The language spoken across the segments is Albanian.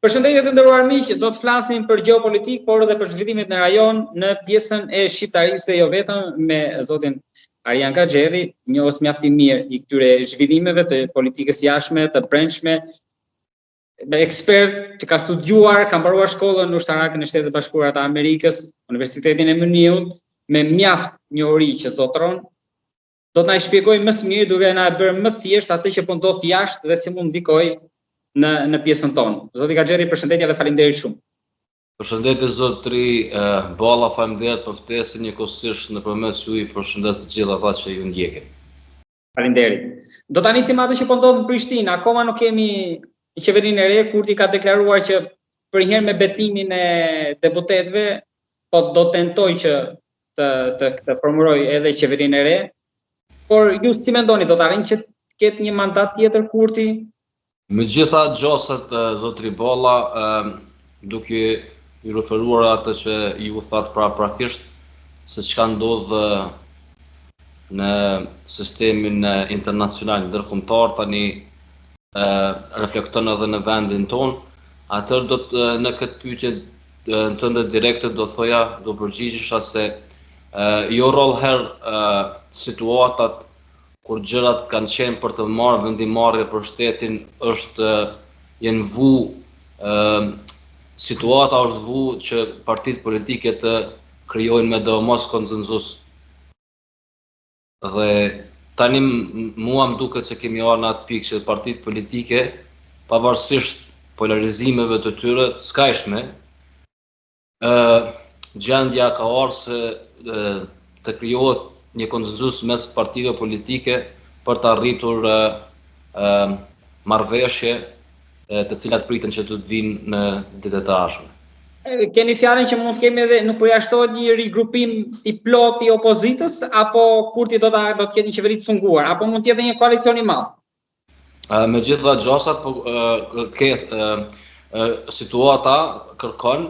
Përshëndetje të nderuar miq, do të flasim për gjeopolitik, por edhe për zhvillimet në rajon në pjesën e shqiptarisë dhe jo vetëm me zotin Arjan Kaxherri, njohës mjaft i mirë i këtyre zhvillimeve të politikës jashtme, të brendshme, ekspert që ka studiuar, ka mbaruar shkollën ushtarake në Shtetet e Bashkuara të Amerikës, Universitetin e Muniut, me mjaft njohuri që zotron. Do të na shpjegojë më së miri duke na bërë më thjesht atë që po ndodh jashtë dhe si mund ndikojë në pjesën tonë. Zoti Kaxherri, përshëndetje dhe faleminderit shumë. Përshëndetje zotri Balla, faleminderit për ftesën, njëkohësisht nëpërmjet juaj përshëndes të gjithë ata që ju ndjekin. Faleminderit. Do ta nisim atë që po ndodh në Prishtinë. Akoma nuk kemi qeverinë e re. Kurti ka deklaruar që për një herë me betimin e deputetëve po do tentoj që të formuloj edhe qeverinë e re. Por ju si mendoni, do të arrijë që të ketë një mandat tjetër Kurti? Me gjitha gjosat, zotri Balla, duke ju referuar atë që ju thatë praktikisht se çka ndodh në sistemin internacional ndërkombëtar tani reflekton edhe në vendin ton, atëherë do të në këtë pyetje tënde direkte do thoja, do përgjigjesha se jo rrallëherë situatat kur gjërat kanë qenë për të marrë vendimarrje për shtetin jenë vu situata është vu që partitë politike të krijojnë me mos konsenzus. Dhe tani mua më duket se kemi ardhur në atë pikë që partitë politike, pavarësisht polarizimeve të tyre skajshme, gjendja ka ardhur se të krijohet një konsenzus mes partive politike për të arritur marrëveshje të cilat priten që të vinë në ditët e ardhshme. Keni fjalën që mund të kemi edhe nuk përjashtohet një rigrupim i plot i opozitës, apo Kurti do të ketë një qeveri të sunguar, apo mund të jetë një koalicion i madh? Me gjitha gjosat, situata kërkon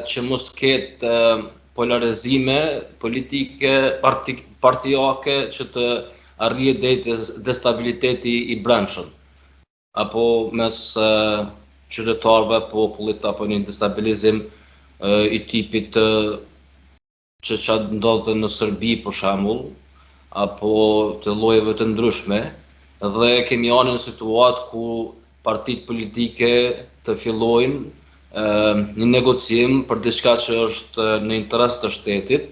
që mos të ketë polarizime politike, partijake që të arrihet deri destabiliteti i brendshëm, apo mes qytetarëve, popullit, apo një destabilizim i tipit që ndodhte në Serbi për shembull, apo të llojeve të ndryshme, dhe kemi ardhur në situatë ku partitë politike të fillojnë një negocim për diçka që është në interes të shtetit,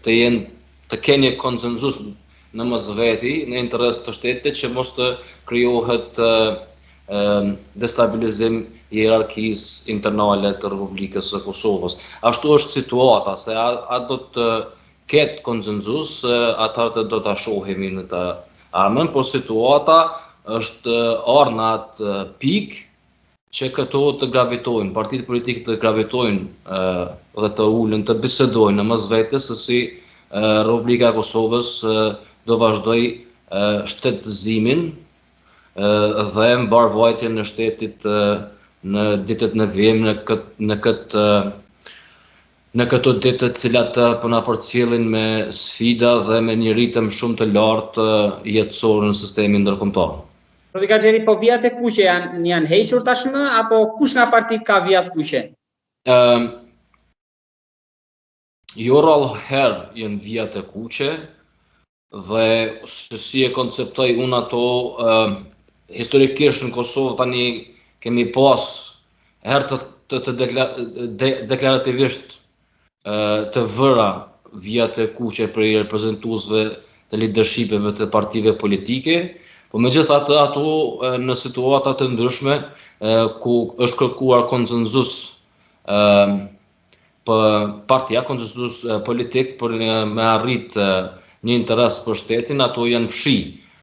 të kenë një konsenzus në mesveti në interes të shtetit që mos të krijohet destabilizim i hierarkisë internale të Republikës së Kosovës. Ashtu është situata, se a do të ketë konsenzus, atëherë do ta shohimi në të ardhmen, por situata është ardhur në atë pikë që këto të gravitojnë, partitë politike të gravitojnë dhe të ulen, të bisedojnë në mesvetes se si Republika e Kosovës do vazhdoj shtetëzimin dhe mbarvajtjen në shtetit në ditët në vijim, në këto ditë të cilat po na përcjellin me sfida dhe me një ritëm shumë të lartë jetësor në sistemin ndërkombëtar. Zoti Kaxherri, po vijat e kuqe janë hequr tashmë, apo kush nga partitë ka vijat kuqe? Jo rrallëherë janë vijat e kuqe, dhe si e konceptoj unë ato, historikisht në Kosovë tani kemi pas herë të deklarativisht të vëra vijat e kuqe për reprezentuesve të leadershipeve të partive politike, po megjithatë ato në situata të ndryshme ku është kërkuar konsenzus konsenzus politik për me arrit një interes për shtetin, ato janë fshi